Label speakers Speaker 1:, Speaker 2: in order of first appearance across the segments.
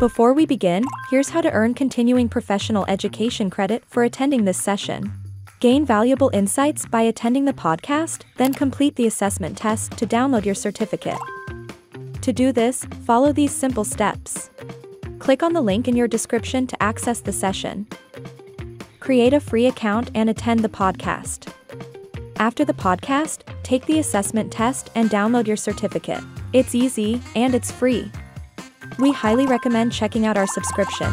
Speaker 1: Before we begin, here's how to earn continuing professional education credit for attending this session. Gain valuable insights by attending the podcast, then complete the assessment test to download your certificate. To do this, follow these simple steps. Click on the link in your description to access the session. Create a free account and attend the podcast. After the podcast, take the assessment test and download your certificate. It's easy, and it's free. We highly recommend checking out our subscription.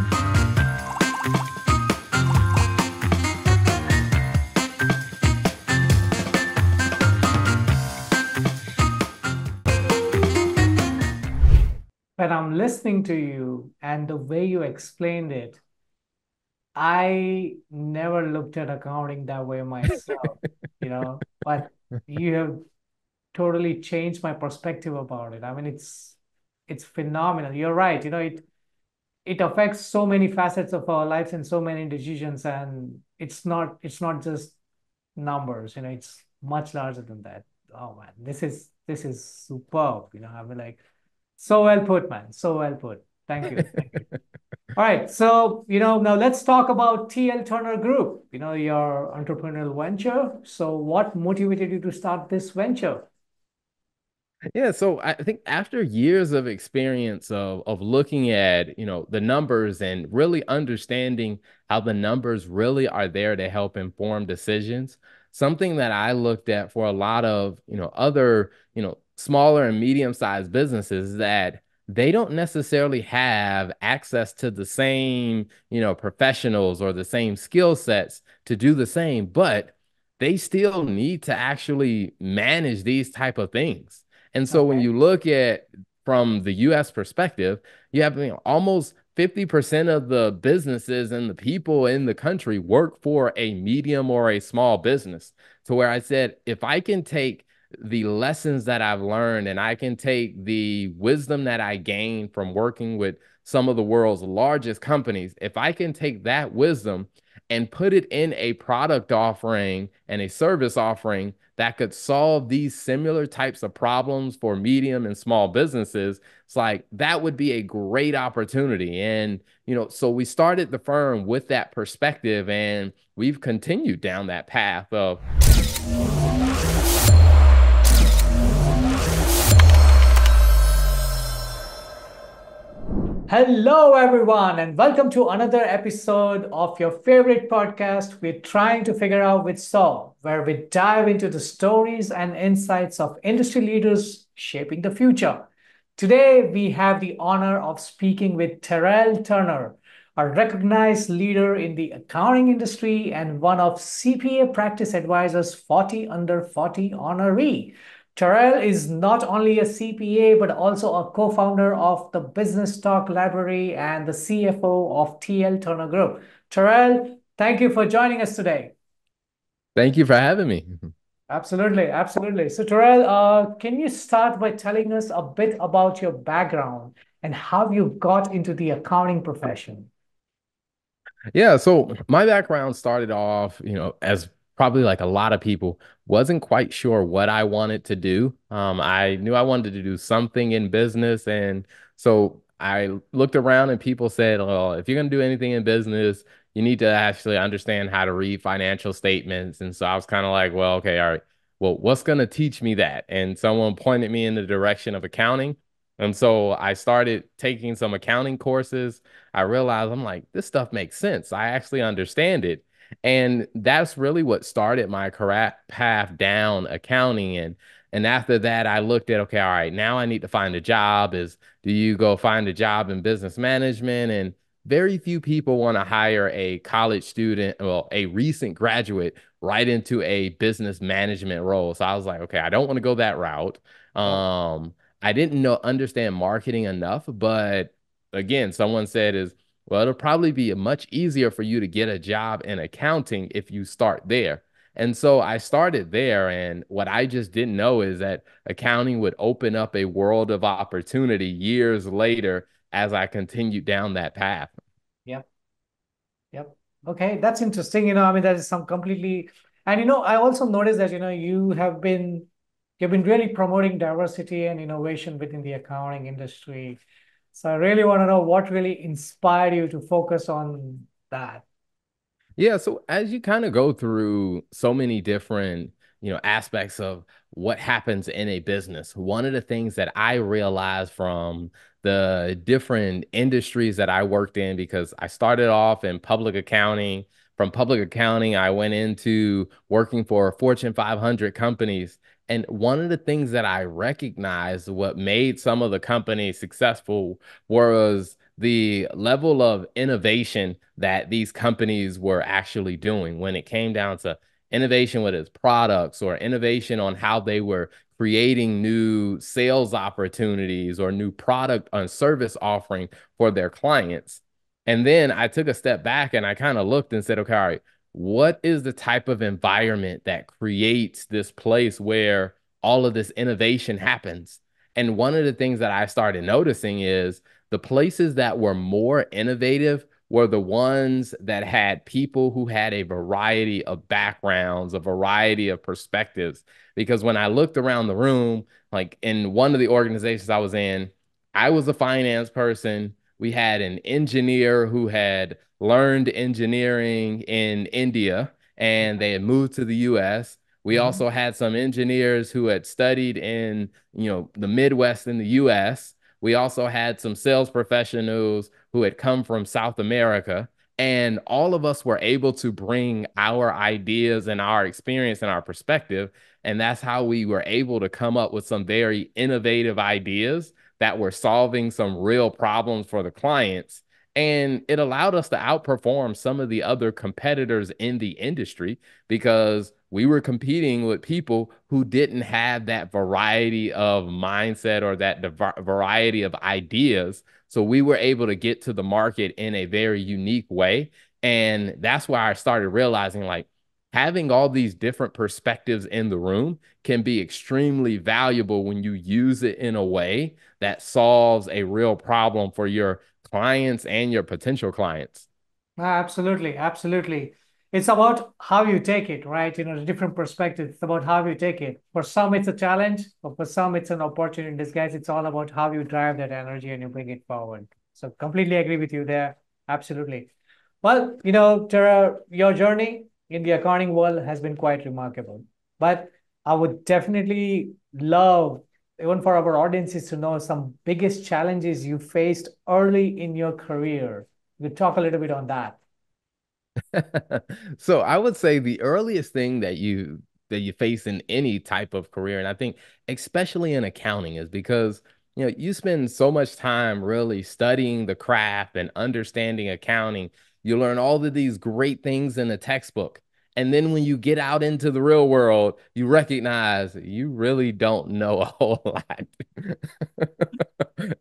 Speaker 2: When I'm listening to you and the way you explained it, I never looked at accounting that way myself, but you have totally changed my perspective about it. I mean, it's phenomenal. You're right. It affects so many facets of our lives and so many decisions, and it's not just numbers, it's much larger than that. Oh man, this is superb. I mean, like, so well put, man. So well put. Thank you. Thank you. All right. So, now let's talk about TL Turner Group, your entrepreneurial venture. So what motivated you to start this venture?
Speaker 3: Yeah, so I think after years of experience of looking at, the numbers and really understanding how the numbers really are there to help inform decisions, something that I looked at for a lot of, other, smaller and medium-sized businesses that they don't necessarily have access to the same, professionals or the same skill sets to do the same, but they still need to actually manage these type of things. And so when
Speaker 2: Okay.
Speaker 3: you look at from the US perspective, you have almost 50% of the businesses and the people in the country work for a medium or a small business. To where I said, if I can take the lessons that I've learned and I can take the wisdom that I gained from working with some of the world's largest companies, if I can take that wisdom and put it in a product offering and a service offering that could solve these similar types of problems for medium and small businesses, it's like that would be a great opportunity. And, so we started the firm with that perspective and we've continued down that path of.
Speaker 2: Hello, everyone, and welcome to another episode of your favorite podcast we're trying to figure out with Saul, where we dive into the stories and insights of industry leaders shaping the future. Today, we have the honor of speaking with Terrell Turner, a recognized leader in the accounting industry and one of CPA Practice Advisors 40 Under 40 honoree. Terrell is not only a CPA, but also a co-founder of the Business Talk Library and the CFO of TL Turner Group. Terrell, thank you for joining us today.
Speaker 3: Thank you for having me.
Speaker 2: Absolutely, absolutely. So, Terrell, can you start by telling us a bit about your background and how you got into the accounting profession?
Speaker 3: Yeah, so my background started off, as probably like a lot of people, wasn't quite sure what I wanted to do. I knew I wanted to do something in business, and so I looked around and people said, "Well, if you're going to do anything in business, you need to actually understand how to read financial statements." And so I was kind of like, "Well, okay, all right. Well, what's going to teach me that?" And someone pointed me in the direction of accounting. And so I started taking some accounting courses. I realized I'm like, this stuff makes sense. I actually understand it. And that's really what started my career path down accounting. And after that, I looked at, okay, all right, now I need to find a job. Do you go find a job in business management? And very few people want to hire a college student, well, a recent graduate right into a business management role. So I was like, okay, I don't want to go that route.
Speaker 2: Yep.
Speaker 3: I didn't understand marketing enough, but again, someone said is, well, it'll probably be much easier for you to get a job in accounting if you start there. And so I started there. And what I just didn't know is that accounting would open up a world of opportunity years later as I continued down that path.
Speaker 2: Yep. Yep. Okay, that's interesting. I mean, that is some completely, and I also noticed that you've been really promoting diversity and innovation within the accounting industry. So I really want to know what really inspired you to focus on that.
Speaker 3: Yeah, so as you kind of go through so many different, aspects of what happens in a business, one of the things that I realized from the different industries that I worked in, because I started off in public accounting. From public accounting, I went into working for Fortune 500 companies. And one of the things that I recognized what made some of the companies successful was the level of innovation that these companies were actually doing when it came down to innovation with its products or innovation on how they were creating new sales opportunities or new product and service offering for their clients. And then I took a step back and I kind of looked and said, okay, all right, what is the type of environment that creates this place where all of this innovation happens? And one of the things that I started noticing is the places that were more innovative were the ones that had people who had a variety of backgrounds, a variety of perspectives. Because when I looked around the room, like in one of the organizations I was in, I was a finance person. We had an engineer who had learned engineering in India and they had moved to the US. We
Speaker 2: Mhm.
Speaker 3: also had some engineers who had studied in, the Midwest in the US. We also had some sales professionals who had come from South America. And all of us were able to bring our ideas and our experience and our perspective. And that's how we were able to come up with some very innovative ideas that were solving some real problems for the clients. And it allowed us to outperform some of the other competitors in the industry because we were competing with people who didn't have that variety of mindset or that variety of ideas. So we were able to get to the market in a very unique way. And that's why I started realizing like having all these different perspectives in the room can be extremely valuable when you use it in a way that solves a real problem for your clients and your potential clients.
Speaker 2: Absolutely, absolutely. It's about how you take it, right? The different perspectives. It's about how you take it. For some, it's a challenge, but for some, it's an opportunity in disguise. It's all about how you drive that energy and you bring it forward. So completely agree with you there. Absolutely. Well, Tara, your journey in the accounting world has been quite remarkable. But I would definitely love, even for our audiences, to know some biggest challenges you faced early in your career. We talk a little bit on that.
Speaker 3: So I would say the earliest thing that you face in any type of career, and I think especially in accounting, is because you spend so much time really studying the craft and understanding accounting. You learn all of these great things in a textbook. And then when you get out into the real world, you recognize you really don't know a whole lot.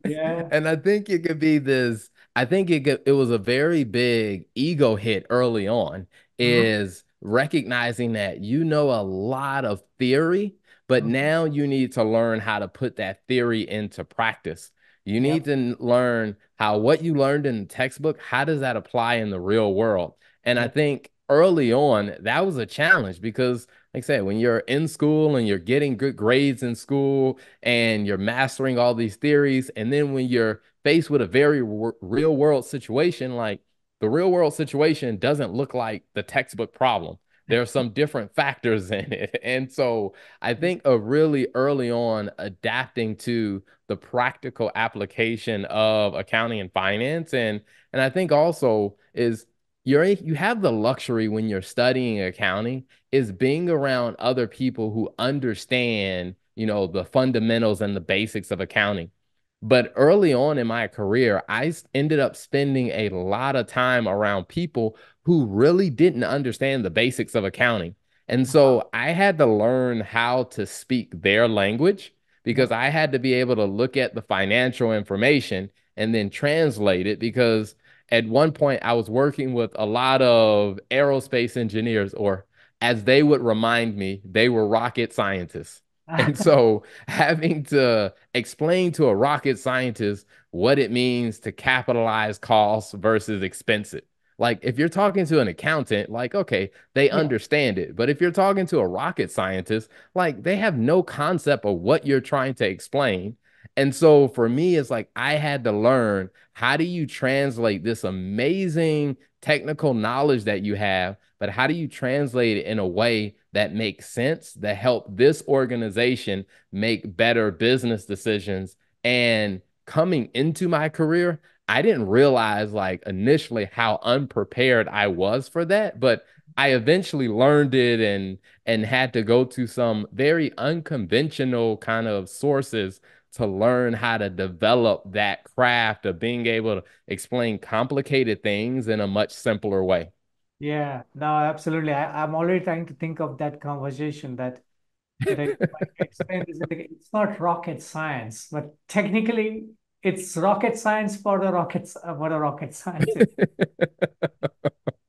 Speaker 2: Yeah.
Speaker 3: And I think it could be this I think it was a very big ego hit early on,
Speaker 2: Mhm.
Speaker 3: is recognizing that you know a lot of theory, but
Speaker 2: Mhm.
Speaker 3: now you need to learn how to put that theory into practice. You need
Speaker 2: Yep.
Speaker 3: to learn how what you learned in the textbook, how does that apply in the real world? And I
Speaker 2: Yep.
Speaker 3: think early on, that was a challenge because, like I said, when you're in school and you're getting good grades in school and you're mastering all these theories, and then when you're faced with a very real world situation, like the real world situation doesn't look like the textbook problem. There are some different factors in it. And so I think of really early on adapting to the practical application of accounting and finance. And I think also is you have the luxury when you're studying accounting is being around other people who understand, the fundamentals and the basics of accounting. But early on in my career, ended up spending a lot of time around people who really didn't understand the basics of accounting. And
Speaker 2: Uh-huh.
Speaker 3: so I had to learn how to speak their language because
Speaker 2: Yep.
Speaker 3: I had to be able to look at the financial information and then translate it. Because at one point, I was working with a lot of aerospace engineers, or as they would remind me, they were rocket scientists. And so having to explain to a rocket scientist what it means to capitalize costs versus expense it. Like if you're talking to an accountant, like, okay, they
Speaker 2: Yeah.
Speaker 3: understand it. But if you're talking to a rocket scientist, like they have no concept of what you're trying to explain. And so for me, it's like I had to learn, how do you translate this amazing technical knowledge that you have, but how do you translate it in a way that makes sense, that help this organization make better business decisions? And coming into my career, I didn't realize like initially how unprepared I was for that, but I eventually learned it and had to go to some very unconventional kind of sources to learn how to develop that craft of being able to explain complicated things in a much simpler way.
Speaker 2: Yeah, no, absolutely. I'm already trying to think of that conversation that like explain this. It's not rocket science, but technically it's rocket science for the rockets, what a rocket scientist.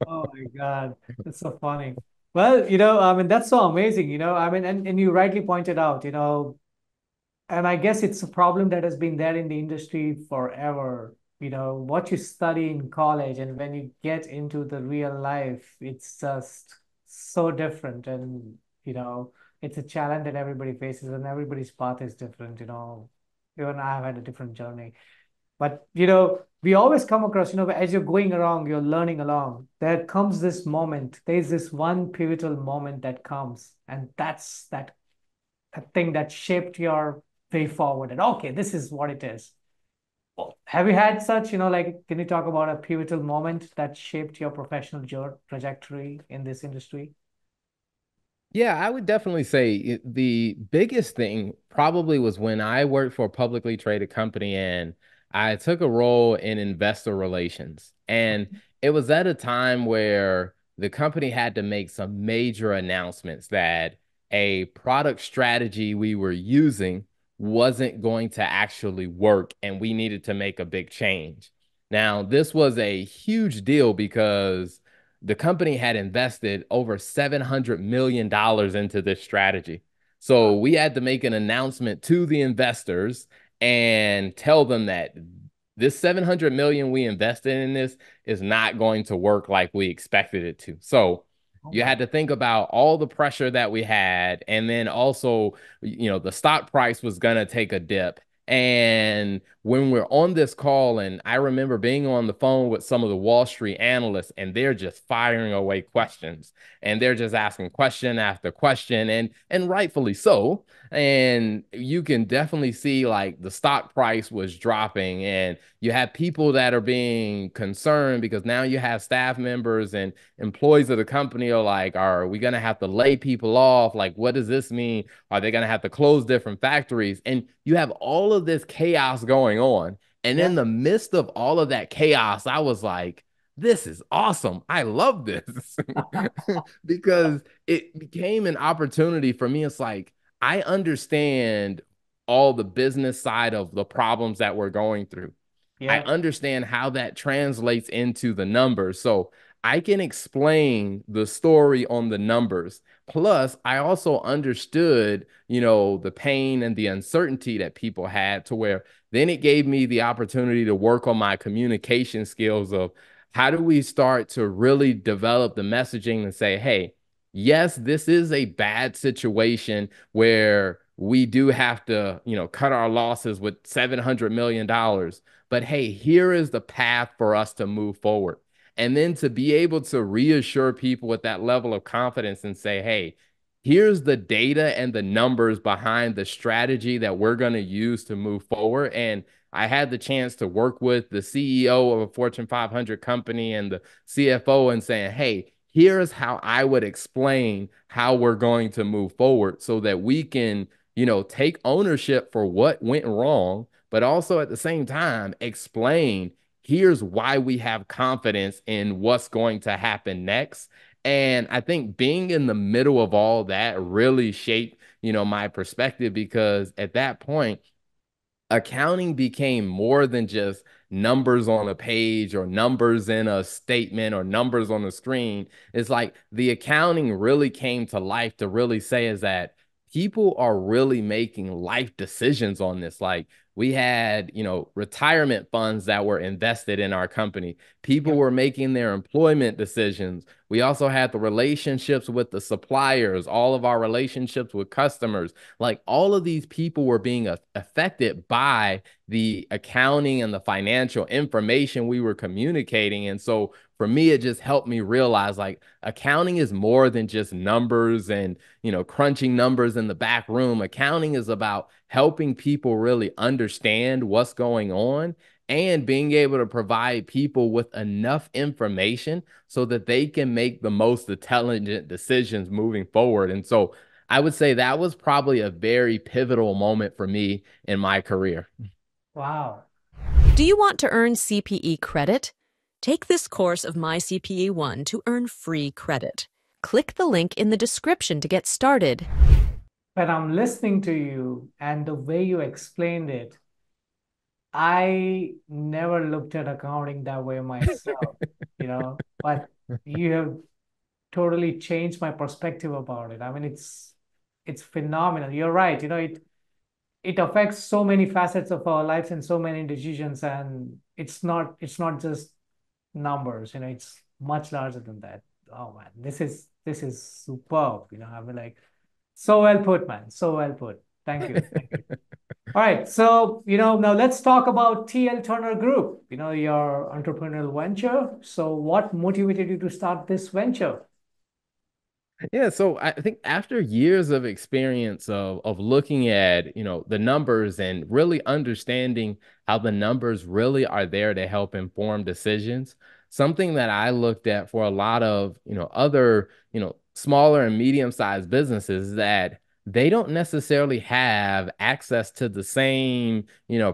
Speaker 2: Oh my God, that's so funny. Well, I mean, that's so amazing, I mean, and you rightly pointed out, and I guess it's a problem that has been there in the industry forever. What you study in college and when you get into the real life, it's just so different. And, it's a challenge that everybody faces and everybody's path is different. Even I've had a different journey. But, we always come across, as you're going along, you're learning along, there comes this moment, there's this one pivotal moment that comes, and that's that thing that shaped your way forward. And okay, this is what it is. Well, have you had such, like, can you talk about a pivotal moment that shaped your professional trajectory in this industry?
Speaker 3: Yeah, I would definitely say the biggest thing probably was when I worked for a publicly traded company and I took a role in investor relations. And it was at a time where the company had to make some major announcements that a product strategy we were using wasn't going to actually work and we needed to make a big change. Now, this was a huge deal because the company had invested over $700 million into this strategy. So we had to make an announcement to the investors and tell them that this 700 million we invested in this is not going to work like we expected it to. So
Speaker 2: Oh
Speaker 3: you
Speaker 2: my,
Speaker 3: had to think about all the pressure that we had, and then also, the stock price was going to take a dip. And when we're on this call, and I remember being on the phone with some of the Wall Street analysts, and they're just firing away questions, and they're just asking question after question, and rightfully so. And you can definitely see like the stock price was dropping, and you have people that are being concerned because now you have staff members and employees of the company are like, are we going to have to lay people off? Like, what does this mean? Are they going to have to close different factories? And you have all of this chaos going on. And in
Speaker 2: yeah,
Speaker 3: the midst of all of that chaos, I was like, this is awesome. I love this because it became an opportunity for me. It's like, I understand all the business side of the problems that we're going through. I
Speaker 2: yeah,
Speaker 3: understand how that translates into the numbers. So I can explain the story on the numbers. Plus, I also understood, the pain and the uncertainty that people had, to where then it gave me the opportunity to work on my communication skills of how do we start to really develop the messaging and say, hey, yes, this is a bad situation where we do have to, cut our losses with $700 million. But hey, here is the path for us to move forward. And then to be able to reassure people with that level of confidence and say, hey, here's the data and the numbers behind the strategy that we're going to use to move forward. And I had the chance to work with the CEO of a Fortune 500 company and the CFO and saying, hey, here's how I would explain how we're going to move forward so that we can, take ownership for what went wrong, but also at the same time explain, here's why we have confidence in what's going to happen next. And I think being in the middle of all that really shaped, my perspective, because at that point, accounting became more than just numbers on a page or numbers in a statement or numbers on the screen. It's like the accounting really came to life to really say is that people are really making life decisions on this. Like We had, retirement funds that were invested in our company. People
Speaker 2: Yep.
Speaker 3: were making their employment decisions. We also had the relationships with the suppliers, all of our relationships with customers. Like all of these people were being affected by the accounting and the financial information we were communicating. And so for me, it just helped me realize like accounting is more than just numbers and, crunching numbers in the back room. Accounting is about helping people really understand what's going on and being able to provide people with enough information so that they can make the most intelligent decisions moving forward. And so I would say that was probably a very pivotal moment for me in my career.
Speaker 2: Wow.
Speaker 4: Do you want to earn CPE credit? Take this course of MyCPE 1 to earn free credit. Click the link in the description to get started.
Speaker 2: When I'm listening to you and the way you explained it, I never looked at accounting that way myself, but you have totally changed my perspective about it. I mean, it's phenomenal. You're right. It affects so many facets of our lives and so many decisions, and it's not just numbers. It's much larger than that. Oh man, this is superb. I mean, like, so well put, man. So well put. Thank you. Thank you. All right. So, now let's talk about TL Turner Group, your entrepreneurial venture. So, what motivated you to start this venture?
Speaker 3: Yeah, so I think after years of experience of looking at, the numbers and really understanding how the numbers really are there to help inform decisions, something that I looked at for a lot of, other, smaller and medium-sized businesses that they don't necessarily have access to the same,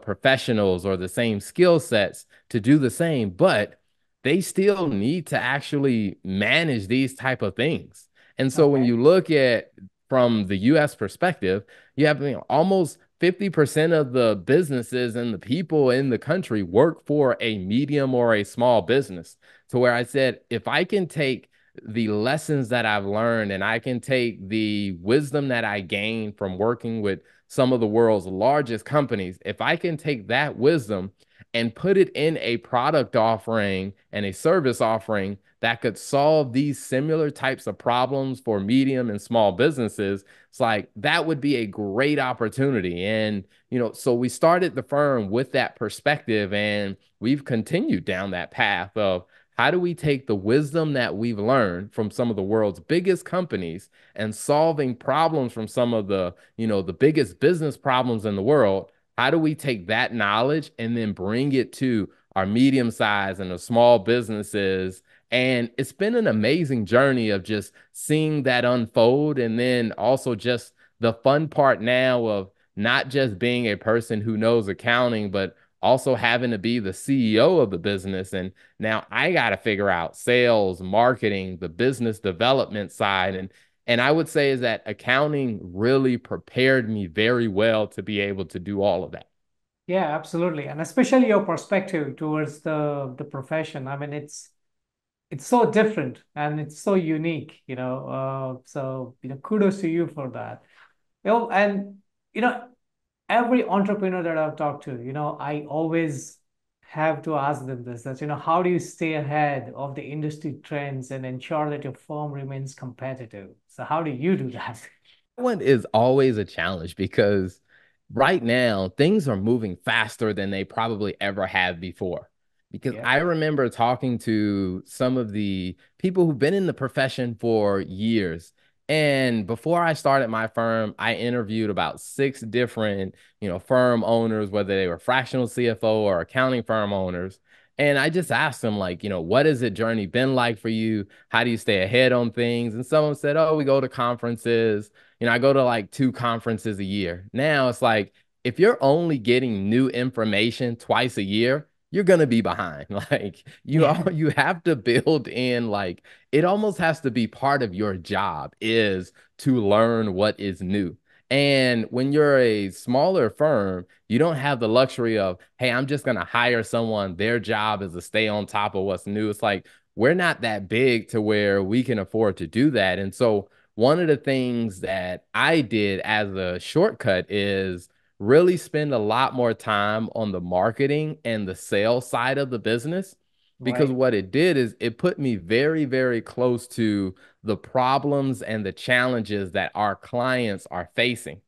Speaker 3: professionals or the same skill sets to do the same, but they still need to actually manage these type of things. And so when
Speaker 2: Okay.
Speaker 3: you look at from the US perspective, you have almost 50% of the businesses and the people in the country work for a medium or a small business. To where I said, if I can take the lessons that I've learned and I can take the wisdom that I gained from working with some of the world's largest companies, if I can take that wisdom and put it in a product offering and a service offering that could solve these similar types of problems for medium and small businesses, it's like that would be a great opportunity. And, so we started the firm with that perspective and we've continued down that path of how do we take the wisdom that we've learned from some of the world's biggest companies and solving problems from some of the biggest business problems in the world. How do we take that knowledge and then bring it to our medium size and the small businesses? And it's been an amazing journey of just seeing that unfold. And then also just the fun part now of not just being a person who knows accounting, but also having to be the CEO of the business. And now I got to figure out sales, marketing, the business development side. And I would say is that accounting really prepared me very well to be able to do all of that.
Speaker 2: Yeah, absolutely. And especially your perspective towards the profession. I mean, it's so different and it's so unique, so kudos to you for that. And you know, every entrepreneur that I've talked to, I always have to ask them this, that, how do you stay ahead of the industry trends and ensure that your firm remains competitive? So how do you do that?
Speaker 3: One is always a challenge because right now things are moving faster than they probably ever have before. Because
Speaker 2: Yeah.
Speaker 3: I remember talking to some of the people who've been in the profession for years. And before I started my firm, I interviewed about six different, firm owners, whether they were fractional CFO or accounting firm owners. And I just asked them, like, what has the journey been like for you? How do you stay ahead on things? And someone said, oh, we go to conferences. I go to like two conferences a year. Now it's like if you're only getting new information twice a year, you're gonna be behind. Like
Speaker 2: Yeah.
Speaker 3: you have to build in like it almost has to be part of your job is to learn what is new. And when you're a smaller firm, you don't have the luxury of, hey, I'm just gonna hire someone. Their job is to stay on top of what's new. It's like we're not that big to where we can afford to do that. And so one of the things that I did as a shortcut is really spend a lot more time on the marketing and the sales side of the business because
Speaker 2: Right.
Speaker 3: what it did is it put me very, very close to the problems and the challenges that our clients are facing.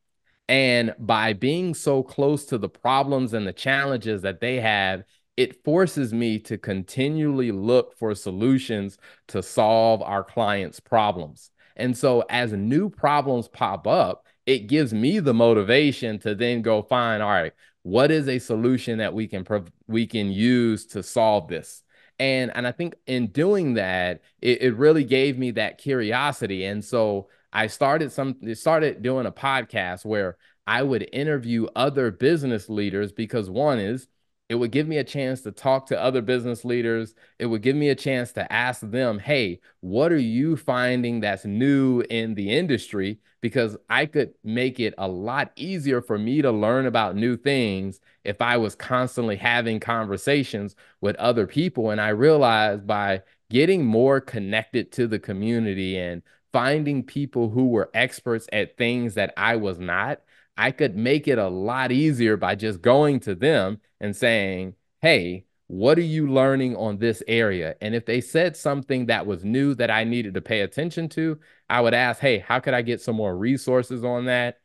Speaker 3: And by being so close to the problems and the challenges that they have, it forces me to continually look for solutions to solve our clients' problems. And so as new problems pop up, it gives me the motivation to then go find, all right, what is a solution that we can use to solve this? And I think in doing that, it really gave me that curiosity. And so I started doing a podcast where I would interview other business leaders because one is it would give me a chance to talk to other business leaders. It would give me a chance to ask them, hey, what are you finding that's new in the industry? Because I could make it a lot easier for me to learn about new things if I was constantly having conversations with other people. And I realized by getting more connected to the community and finding people who were experts at things that I was not, I could make it a lot easier by just going to them and saying, hey, what are you learning on this area? And if they said something that was new that I needed to pay attention to, I would ask, hey, how could I get some more resources on that?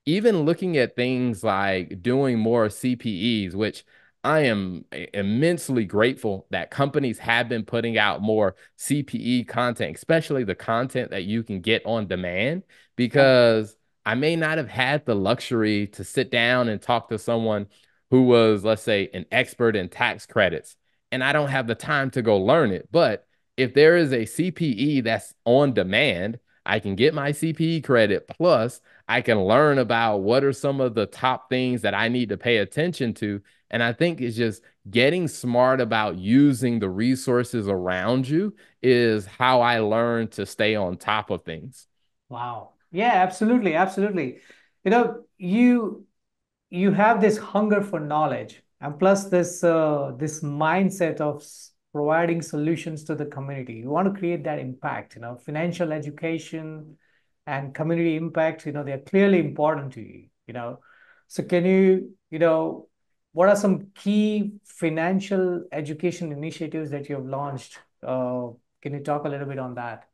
Speaker 3: Even looking at things like doing more CPEs, which I am immensely grateful that companies have been putting out more CPE content, especially the content that you can get on demand,
Speaker 2: Yeah.
Speaker 3: because I may not have had the luxury to sit down and talk to someone who was, let's say, an expert in tax credits, and I don't have the time to go learn it. But if there is a CPE that's on demand, I can get my CPE credit plus I can learn about what are some of the top things that I need to pay attention to. And I think it's just getting smart about using the resources around you is how I learn to stay on top of things.
Speaker 2: Wow. Yeah, absolutely, absolutely. You know, you have this hunger for knowledge, and plus this mindset of providing solutions to the community. You want to create that impact. You know, financial education and community impact. You know, they're clearly important to you. You know, so can you, what are some key financial education initiatives that you have launched? Can you talk a little bit on that?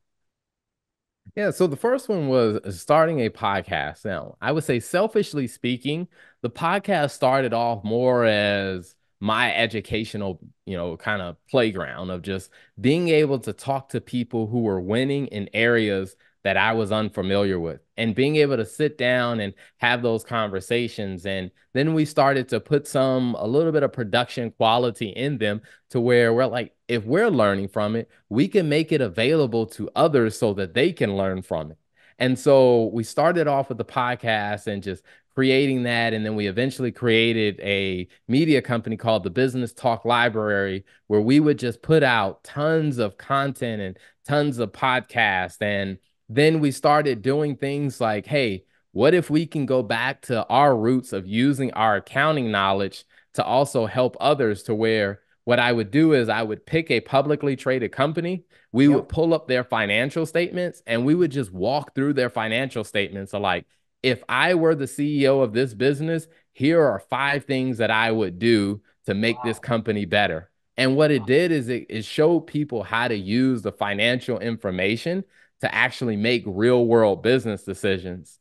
Speaker 3: Yeah, so the first one was starting a podcast. Now, I would say, selfishly speaking, the podcast started off more as my educational, kind of playground of just being able to talk to people who were winning in areas that I was unfamiliar with and being able to sit down and have those conversations. And then we started to put a little bit of production quality in them to where we're like, if we're learning from it, we can make it available to others so that they can learn from it. And so we started off with the podcast and just creating that. And then we eventually created a media company called the Business Talk Library, where we would just put out tons of content and tons of podcasts. And then we started doing things like, hey, what if we can go back to our roots of using our accounting knowledge to also help others to where what I would do is I would pick a publicly traded company. We would
Speaker 2: Yep.
Speaker 3: pull up their financial statements and we would just walk through their financial statements. So, like, if I were the CEO of this business, here are 5 things that I would do to make this
Speaker 2: Wow.
Speaker 3: company better. And what it did is it showed people how to use the financial information to actually make real world business decisions.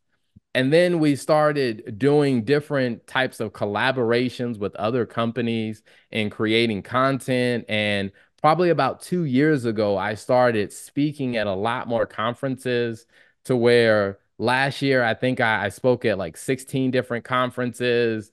Speaker 3: And then we started doing different types of collaborations with other companies and creating content. And probably about 2 years ago, I started speaking at a lot more conferences to where last year, I think I spoke at like 16 different conferences.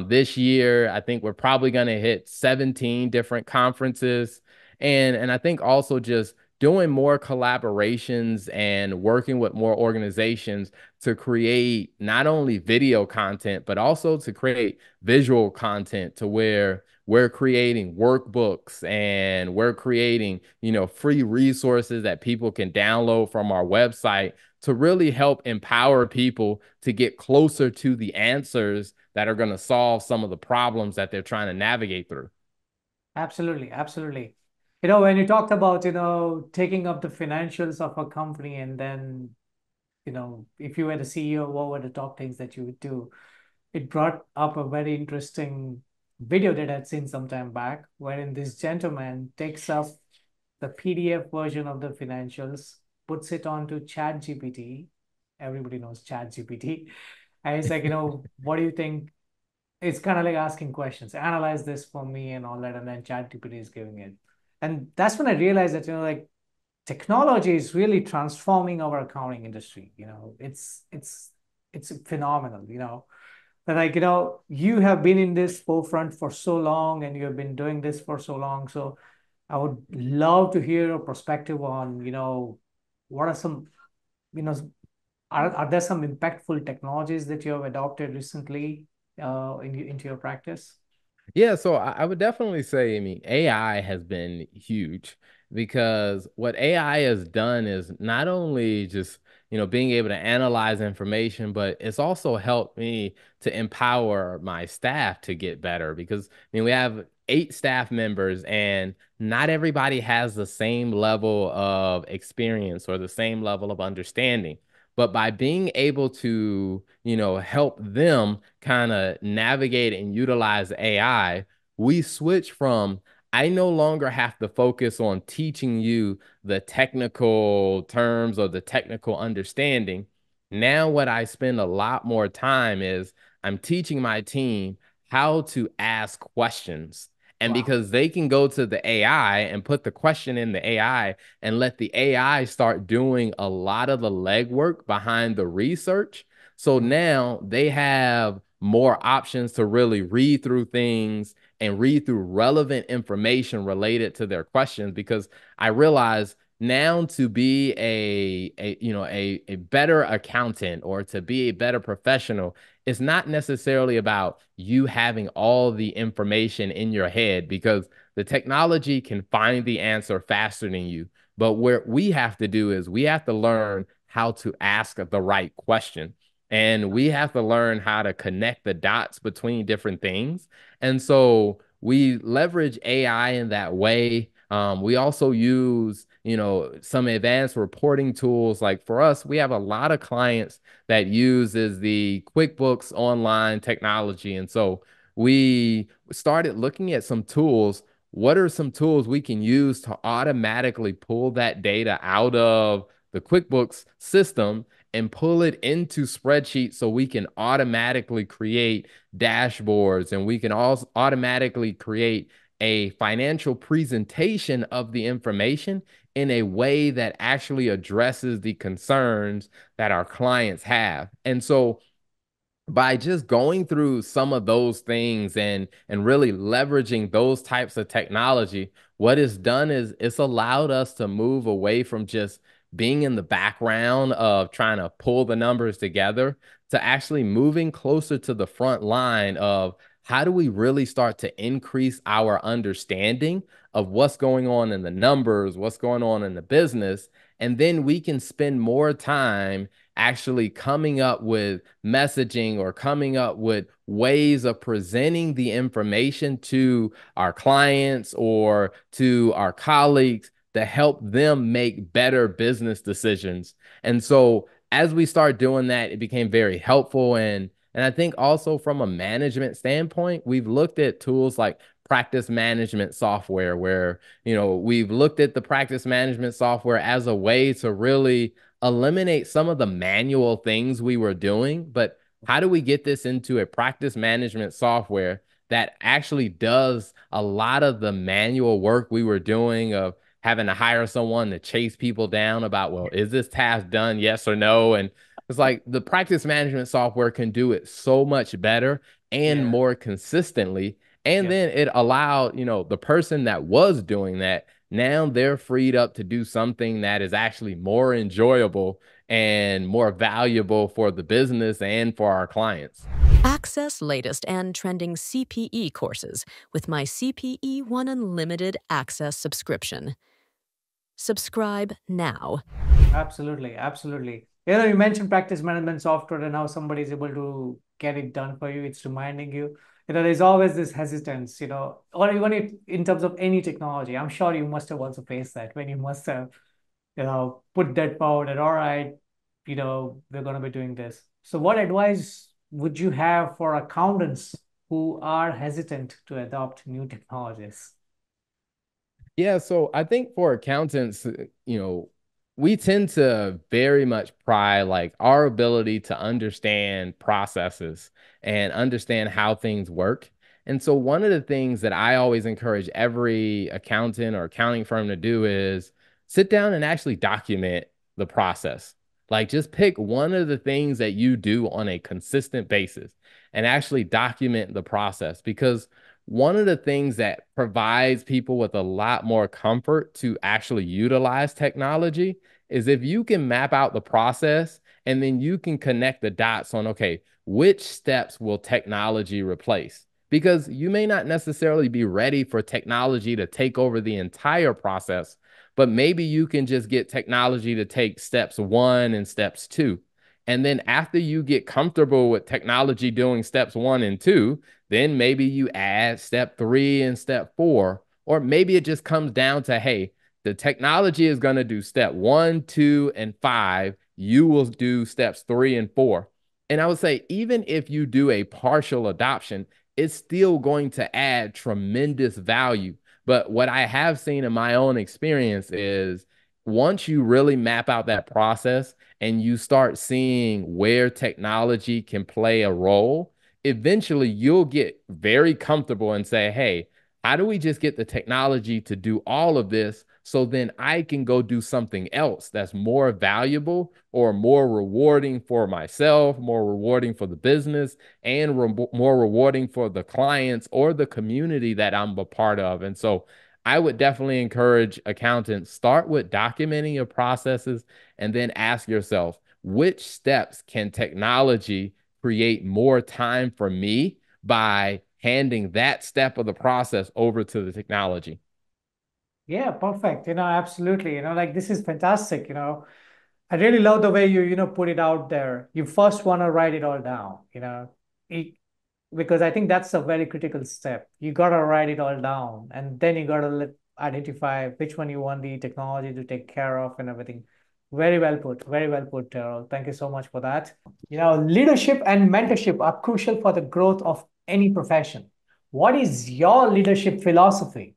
Speaker 3: This year, I think we're probably going to hit 17 different conferences. And I think also just doing more collaborations and working with more organizations to create not only video content, but also to create visual content to where we're creating workbooks and we're creating, free resources that people can download from our website to really help empower people to get closer to the answers that are going to solve some of the problems that they're trying to navigate through.
Speaker 2: Absolutely, absolutely. You know, when you talked about, taking up the financials of a company and then, if you were the CEO, what were the top things that you would do? it brought up a very interesting video that I'd seen some time back, wherein this gentleman takes up the PDF version of the financials, puts it onto ChatGPT. Everybody knows ChatGPT. And it's like, what do you think? It's kind of like asking questions, analyze this for me and all that. And then ChatGPT is giving it. And that's when I realized that, like technology is really transforming our accounting industry. It's phenomenal, But like, you have been in this forefront for so long and you have been doing this for so long. So I would love to hear your perspective on, what are some, you know, are there some impactful technologies that you have adopted recently into your practice?
Speaker 3: Yeah, so I would definitely say, I mean, AI has been huge because what AI has done is not only just, being able to analyze information, but it's also helped me to empower my staff to get better because, I mean, we have 8 staff members and not everybody has the same level of experience or the same level of understanding. But by being able to, help them kind of navigate and utilize AI, we switch from I no longer have to focus on teaching you the technical terms or the technical understanding. Now, what I spend a lot more time is I'm teaching my team how to ask questions. And
Speaker 2: Wow.
Speaker 3: because they can go to the AI and put the question in the AI and let the AI start doing a lot of the legwork behind the research. So now they have more options to really read through things and read through relevant information related to their questions because I realize now to be a better accountant or to be a better professional, it's not necessarily about you having all the information in your head because the technology can find the answer faster than you. But what we have to do is we have to learn how to ask the right question. And we have to learn how to connect the dots between different things. And so we leverage AI in that way. We also use, some advanced reporting tools. Like for us, we have a lot of clients that uses the QuickBooks online technology. And so we started looking at some tools. What are some tools we can use to automatically pull that data out of the QuickBooks system and pull it into spreadsheets so we can automatically create dashboards and we can also automatically create a financial presentation of the information in a way that actually addresses the concerns that our clients have. And so by just going through some of those things and really leveraging those types of technology, what it's done is it's allowed us to move away from just being in the background of trying to pull the numbers together to actually moving closer to the front line of how do we really start to increase our understanding of what's going on in the numbers, what's going on in the business, and then we can spend more time actually coming up with messaging or coming up with ways of presenting the information to our clients or to our colleagues to help them make better business decisions. And so as we start doing that, it became very helpful. And I think also from a management standpoint, we've looked at tools like practice management software where, we've looked at the practice management software as a way to really eliminate some of the manual things we were doing, but how do we get this into a practice management software that actually does a lot of the manual work we were doing of having to hire someone to chase people down about, well, is this task done? Yes or no? And it's like the practice management software can do it so much better and
Speaker 2: Yeah.
Speaker 3: more consistently. And
Speaker 2: Yeah.
Speaker 3: then it allowed, the person that was doing that now they're freed up to do something that is actually more enjoyable and more valuable for the business and for our clients.
Speaker 4: Access latest and trending CPE courses with my CPE One Unlimited Access subscription. Subscribe now.
Speaker 2: Absolutely. Absolutely. You mentioned practice management software and how somebody is able to get it done for you. It's reminding you, there's always this hesitance, or even in terms of any technology. I'm sure you must have also faced that when you must have, put that forward that, all right, we're going to be doing this. So what advice would you have for accountants who are hesitant to adopt new technologies?
Speaker 3: Yeah, so I think for accountants, we tend to very much pride like our ability to understand processes and understand how things work. And so one of the things that I always encourage every accountant or accounting firm to do is sit down and actually document the process. Like just pick one of the things that you do on a consistent basis and actually document the process because one of the things that provides people with a lot more comfort to actually utilize technology is if you can map out the process and then you can connect the dots on, okay, which steps will technology replace? Because you may not necessarily be ready for technology to take over the entire process, but maybe you can just get technology to take steps one and steps two. And then after you get comfortable with technology doing steps one and two, then maybe you add step three and step four, or maybe it just comes down to, hey, the technology is going to do step one, two, and five. You will do steps three and four. And I would say, even if you do a partial adoption, it's still going to add tremendous value. But what I have seen in my own experience is once you really map out that process and you start seeing where technology can play a role, eventually you'll get very comfortable and say, hey, how do we just get the technology to do all of this so then I can go do something else that's more valuable or more rewarding for myself, more rewarding for the business, and more rewarding for the clients or the community that I'm a part of. And so I would definitely encourage accountants, start with documenting your processes and then ask yourself, which steps can technology create more time for me by handing that step of the process over to the technology?
Speaker 2: Yeah, perfect. Absolutely. Like this is fantastic. I really love the way you put it out there. You first want to write it all down, it, because I think that's a very critical step. You got to write it all down, and then you got to identify which one you want the technology to take care of and everything. Very well put, Terrell. Thank you so much for that. Leadership and mentorship are crucial for the growth of any profession. What is your leadership philosophy?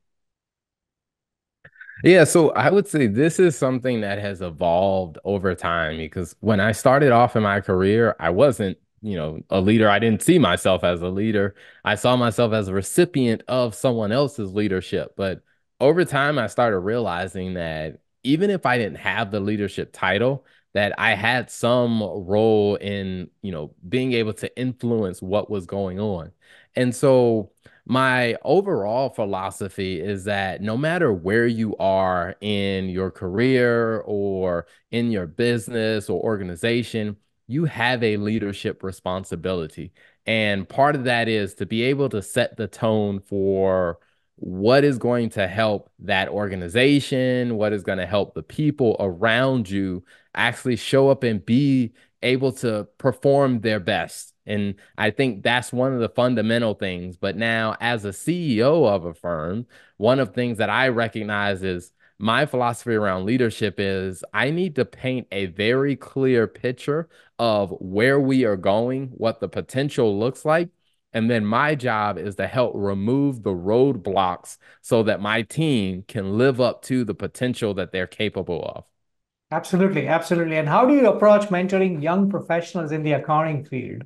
Speaker 3: Yeah, so I would say this is something that has evolved over time because when I started off in my career, I wasn't, a leader. I didn't see myself as a leader. I saw myself as a recipient of someone else's leadership. But over time, I started realizing that even if I didn't have the leadership title, that I had some role in, being able to influence what was going on. And so my overall philosophy is that no matter where you are in your career or in your business or organization, you have a leadership responsibility. And part of that is to be able to set the tone for what is going to help that organization, what is going to help the people around you actually show up and be able to perform their best. And I think that's one of the fundamental things. But now, as a CEO of a firm, one of the things that I recognize is my philosophy around leadership is I need to paint a very clear picture of where we are going, what the potential looks like. And then my job is to help remove the roadblocks so that my team can live up to the potential that they're capable of.
Speaker 2: Absolutely, absolutely. And how do you approach mentoring young professionals in the accounting field?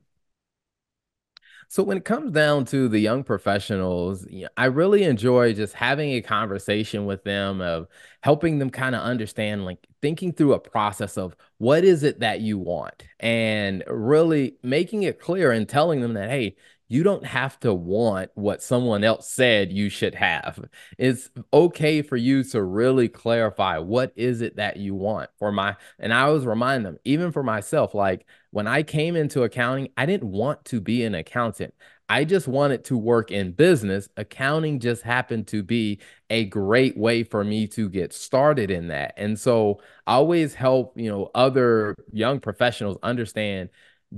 Speaker 3: So when it comes down to the young professionals, I really enjoy just having a conversation with them of helping them kind of understand, like thinking through a process of what is it that you want and really making it clear and telling them that, hey, you don't have to want what someone else said you should have. It's okay for you to really clarify what is it that you want and I always remind them, even for myself, like when I came into accounting, I didn't want to be an accountant. I just wanted to work in business. Accounting just happened to be a great way for me to get started in that. And so I always help, other young professionals understand,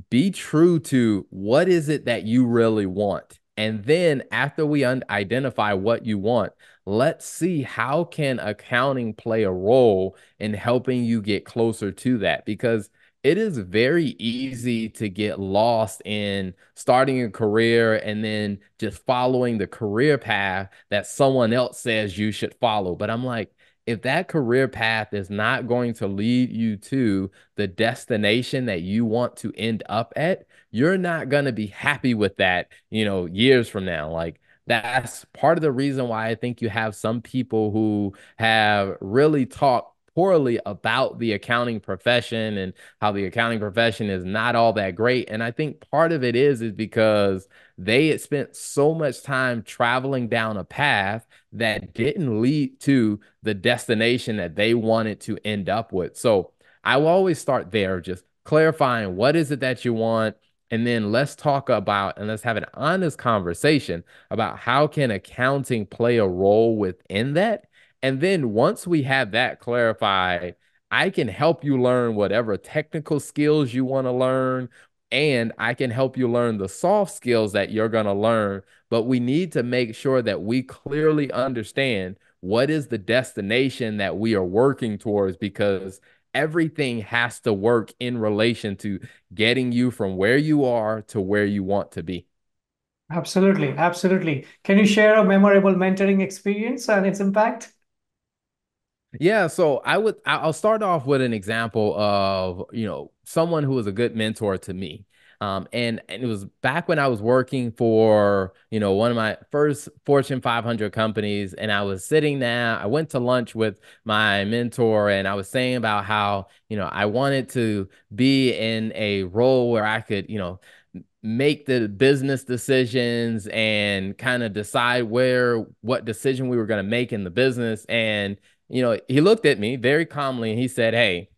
Speaker 3: be true to what is it that you really want. And then after we identify what you want, let's see how can accounting play a role in helping you get closer to that. Because it is very easy to get lost in starting a career and then just following the career path that someone else says you should follow. But I'm like, if that career path is not going to lead you to the destination that you want to end up at, you're not going to be happy with that, years from now. Like, that's part of the reason why I think you have some people who have really talked poorly about the accounting profession and how the accounting profession is not all that great. And I think part of it is because they had spent so much time traveling down a path that didn't lead to the destination that they wanted to end up with. So I will always start there, just clarifying what is it that you want. And then let's talk about and let's have an honest conversation about how can accounting play a role within that. And then once we have that clarified, I can help you learn whatever technical skills you want to learn, and I can help you learn the soft skills that you're going to learn. But we need to make sure that we clearly understand what is the destination that we are working towards, because everything has to work in relation to getting you from where you are to where you want to be.
Speaker 2: Absolutely, absolutely. Can you share a memorable mentoring experience and its impact?
Speaker 3: Yeah, so I'll start off with an example of, someone who was a good mentor to me. And it was back when I was working for, one of my first Fortune 500 companies, and I was sitting there. I went to lunch with my mentor, and I was saying about how, I wanted to be in a role where I could, make the business decisions and kind of decide what decision we were going to make in the business. And he looked at me very calmly and he said, "Hey,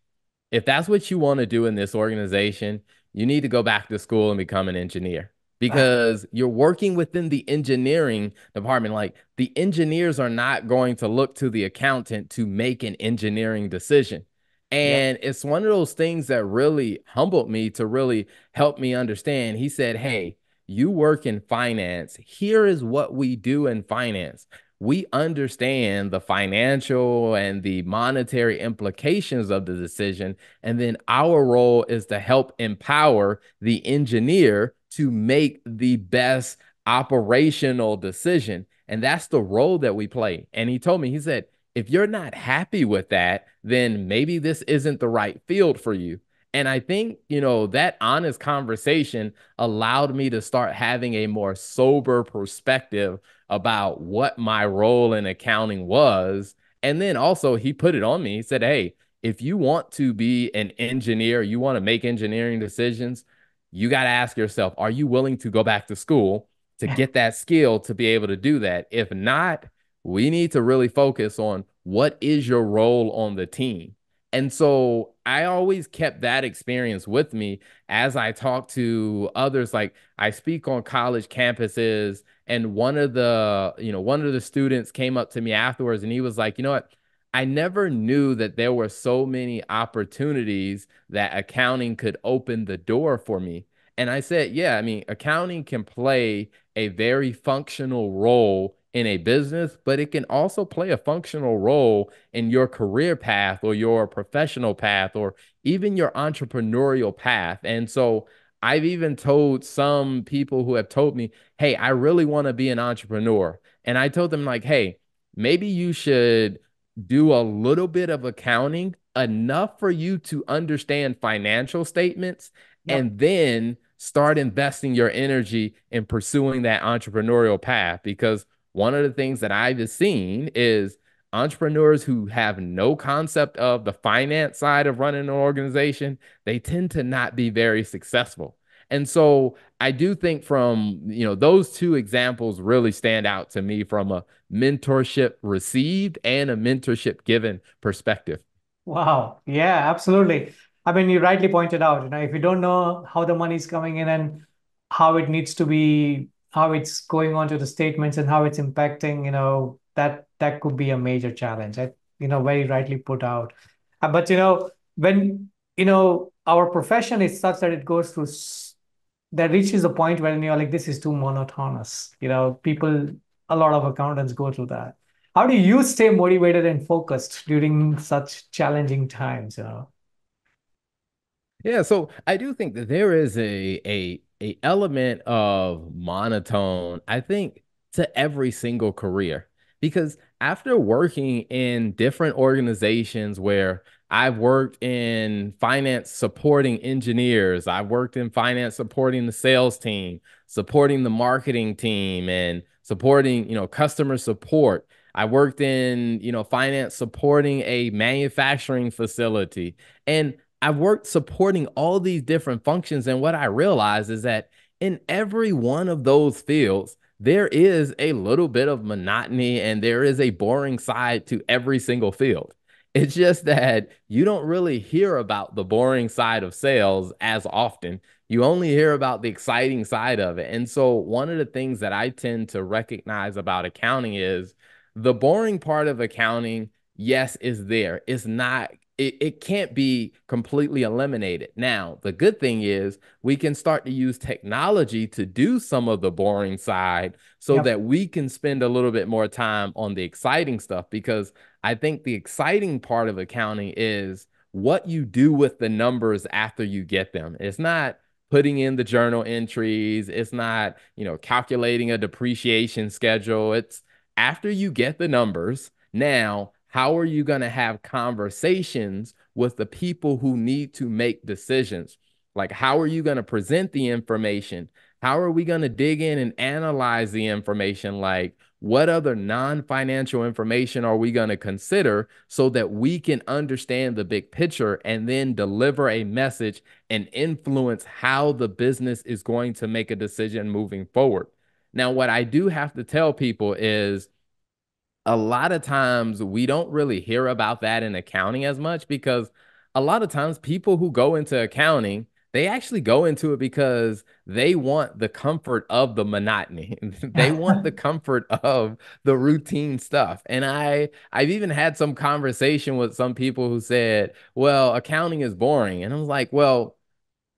Speaker 3: if that's what you want to do in this organization, you need to go back to school and become an engineer, because you're working within the engineering department. Like, the engineers are not going to look to the accountant to make an engineering decision."
Speaker 2: Yep.
Speaker 3: And it's one of those things that really humbled me to really help me understand. He said, "Hey, you work in finance. Here is what we do in finance. We understand the financial and the monetary implications of the decision. And then our role is to help empower the engineer to make the best operational decision. And that's the role that we play." And he told me, he said, "If you're not happy with that, then maybe this isn't the right field for you." And I think, that honest conversation allowed me to start having a more sober perspective about what my role in accounting was. And then also he put it on me. He said, "Hey, if you want to be an engineer, you want to make engineering decisions, you got to ask yourself, are you willing to go back to school to get that skill to be able to do that? If not, we need to really focus on what is your role on the team." And so I always kept that experience with me as I talk to others. Like, I speak on college campuses, and one of the students came up to me afterwards and he was like, "You know what? I never knew that there were so many opportunities that accounting could open the door for me." And I said, "Yeah, I mean, accounting can play a very functional role in a business, but it can also play a functional role in your career path or your professional path or even your entrepreneurial path." And so I've even told some people who have told me, "Hey, I really want to be an entrepreneur." And I told them, like, "Hey, maybe you should do a little bit of accounting, enough for you to understand financial statements,
Speaker 2: Yep.
Speaker 3: and then start investing your energy in pursuing that entrepreneurial path." Because one of the things that I've seen is entrepreneurs who have no concept of the finance side of running an organization, they tend to not be very successful. And so I do think from, those two examples really stand out to me from a mentorship received and a mentorship given perspective.
Speaker 2: Wow. Yeah, absolutely. I mean, you rightly pointed out, if you don't know how the money is coming in and how it needs to be, how it's going on to the statements and how it's impacting, that could be a major challenge. Very rightly put out. But when our profession is such that it goes through that reaches a point where you're like, this is too monotonous. People, a lot of accountants go through that. How do you stay motivated and focused during such challenging times?
Speaker 3: Yeah, so I do think that there is a element of monotone, I think, to every single career. Because after working in different organizations where I've worked in finance supporting engineers, I've worked in finance supporting the sales team, supporting the marketing team, and supporting, customer support. I worked in, finance supporting a manufacturing facility. And I've worked supporting all these different functions. And what I realize is that in every one of those fields, there is a little bit of monotony and there is a boring side to every single field. It's just that you don't really hear about the boring side of sales as often. You only hear about the exciting side of it. And so, one of the things that I tend to recognize about accounting is the boring part of accounting, yes, is there. It's not, it can't be completely eliminated. Now, the good thing is we can start to use technology to do some of the boring side so
Speaker 2: Yep.
Speaker 3: that we can spend a little bit more time on the exciting stuff, because I think the exciting part of accounting is what you do with the numbers after you get them. It's not putting in the journal entries. It's not, calculating a depreciation schedule. It's after you get the numbers, now, how are you going to have conversations with the people who need to make decisions? Like, how are you going to present the information? How are we going to dig in and analyze the information? Like, what other non-financial information are we going to consider so that we can understand the big picture and then deliver a message and influence how the business is going to make a decision moving forward? Now, what I do have to tell people is a lot of times we don't really hear about that in accounting as much, because a lot of times people who go into accounting, they actually go into it because they want the comfort of the monotony. They want the comfort of the routine stuff. And I've even had some conversation with some people who said, well, accounting is boring. And I was like, well,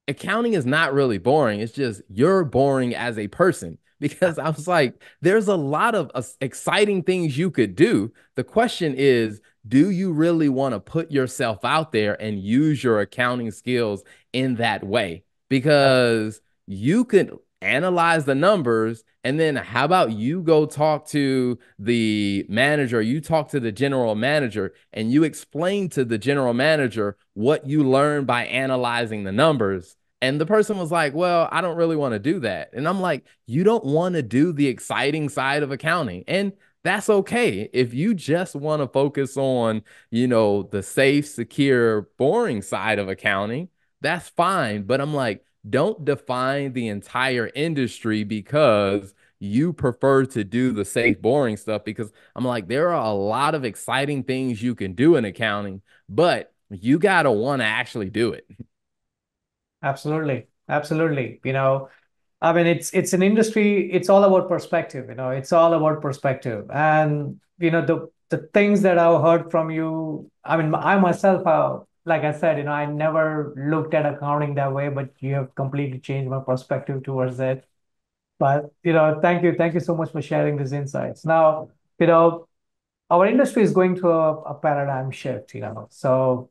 Speaker 3: accounting is not really boring. It's just you're boring as a person. Because I was like, there's a lot of exciting things you could do. The question is, do you really want to put yourself out there and use your accounting skills in that way? Because you could analyze the numbers, and then how about you go talk to the manager, you talk to the general manager, and you explain to the general manager what you learned by analyzing the numbers. And the person was like, well, I don't really want to do that. And I'm like, you don't want to do the exciting side of accounting. And that's okay. If you just want to focus on, the safe, secure, boring side of accounting, that's fine. But I'm like, don't define the entire industry because you prefer to do the safe, boring stuff. Because I'm like, there are a lot of exciting things you can do in accounting, but you got to want to actually do it.
Speaker 2: Absolutely. Absolutely. I mean, it's an industry, it's all about perspective, it's all about perspective. And, the things that I've heard from you, I mean, I myself, like I said, I never looked at accounting that way, but you have completely changed my perspective towards it. But, thank you so much for sharing these insights. Now, our industry is going through a paradigm shift, so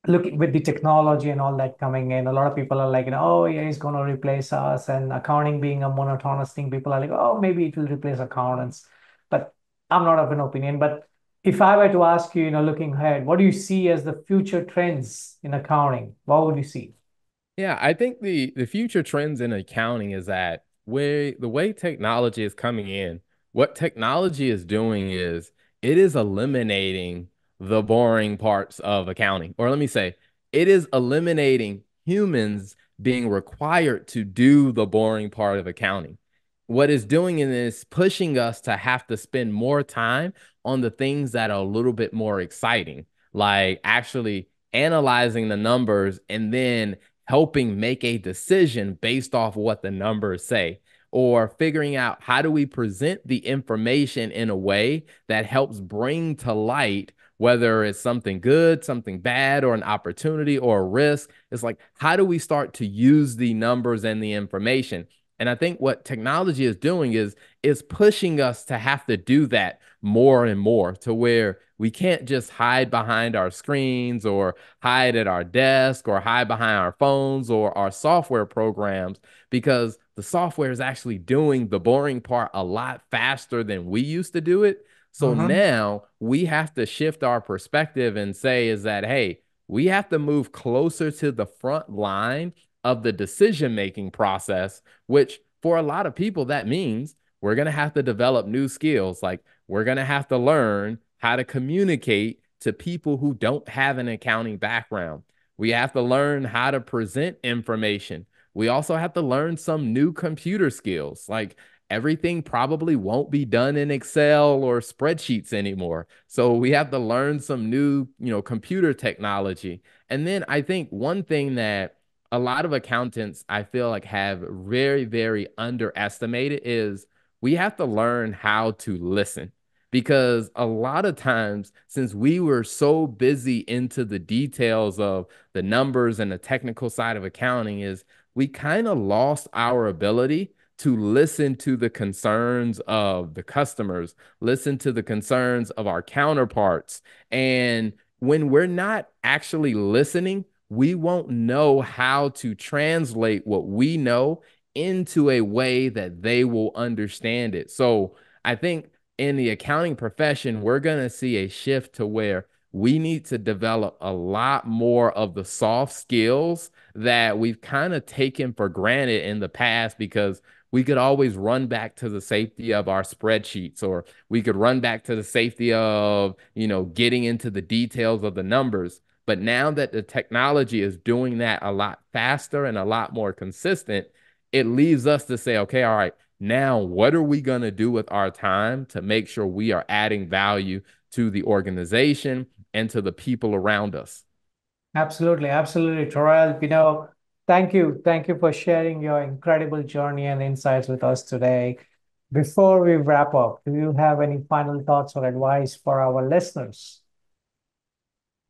Speaker 2: looking with the technology and all that coming in, a lot of people are like, oh yeah, it's going to replace us. And accounting being a monotonous thing, people are like, oh, maybe it will replace accountants. But I'm not of an opinion. But if I were to ask you, looking ahead, what do you see as the future trends in accounting? What would you see?
Speaker 3: Yeah, I think the future trends in accounting is that the way technology is coming in, what technology is doing is it is eliminating the boring parts of accounting. Or let me say, it is eliminating humans being required to do the boring part of accounting. What it's doing is pushing us to have to spend more time on the things that are a little bit more exciting, like actually analyzing the numbers and then helping make a decision based off what the numbers say, or figuring out how do we present the information in a way that helps bring to light whether it's something good, something bad, or an opportunity or a risk. It's like, how do we start to use the numbers and the information? And I think what technology is doing is pushing us to have to do that more and more, to where we can't just hide behind our screens or hide at our desk or hide behind our phones or our software programs, because the software is actually doing the boring part a lot faster than we used to do it. So
Speaker 2: Mm-hmm.
Speaker 3: now we have to shift our perspective and say is that, hey, we have to move closer to the front line of the decision-making process, which for a lot of people, that means we're going to have to develop new skills. Like we're going to have to learn how to communicate to people who don't have an accounting background. We have to learn how to present information. We also have to learn some new computer skills. Like everything probably won't be done in Excel or spreadsheets anymore. So we have to learn some new, computer technology. And then I think one thing that a lot of accountants I feel like have very, very underestimated is we have to learn how to listen. Because a lot of times, since we were so busy into the details of the numbers and the technical side of accounting, is we kind of lost our ability to listen to the concerns of the customers, listen to the concerns of our counterparts. And when we're not actually listening, we won't know how to translate what we know into a way that they will understand it. So I think in the accounting profession, we're going to see a shift to where we need to develop a lot more of the soft skills that we've kind of taken for granted in the past, because we could always run back to the safety of our spreadsheets, or we could run back to the safety of, getting into the details of the numbers. But now that the technology is doing that a lot faster and a lot more consistent, it leaves us to say, okay, all right, now what are we going to do with our time to make sure we are adding value to the organization and to the people around us?
Speaker 2: Absolutely, absolutely, Terrell. Thank you. Thank you for sharing your incredible journey and insights with us today. Before we wrap up, do you have any final thoughts or advice for our listeners?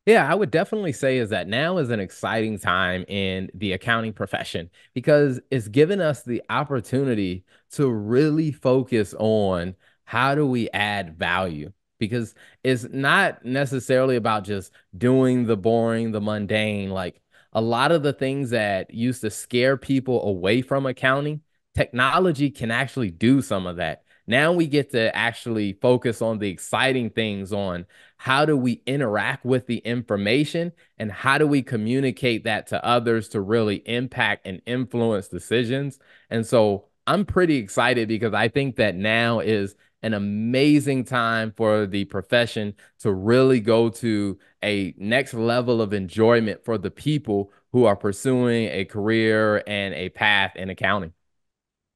Speaker 3: Yeah, I would definitely say is that now is an exciting time in the accounting profession, because it's given us the opportunity to really focus on how do we add value. Because it's not necessarily about just doing the boring, the mundane. Like a lot of the things that used to scare people away from accounting, technology can actually do some of that. Now we get to actually focus on the exciting things, on how do we interact with the information and how do we communicate that to others to really impact and influence decisions. And so I'm pretty excited, because I think that now is an amazing time for the profession to really go to a next level of enjoyment for the people who are pursuing a career and a path in accounting.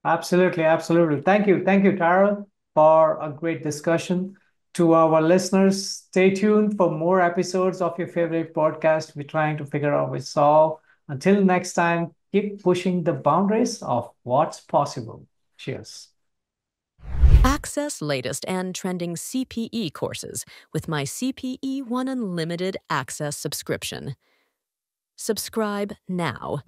Speaker 2: Absolutely, absolutely. Thank you, Tara, for a great discussion. To our listeners, stay tuned for more episodes of your favorite podcast we're trying to figure out with Saul. Until next time, keep pushing the boundaries of what's possible. Cheers.
Speaker 4: Access latest and trending CPE courses with my CPE One Unlimited Access subscription. Subscribe now.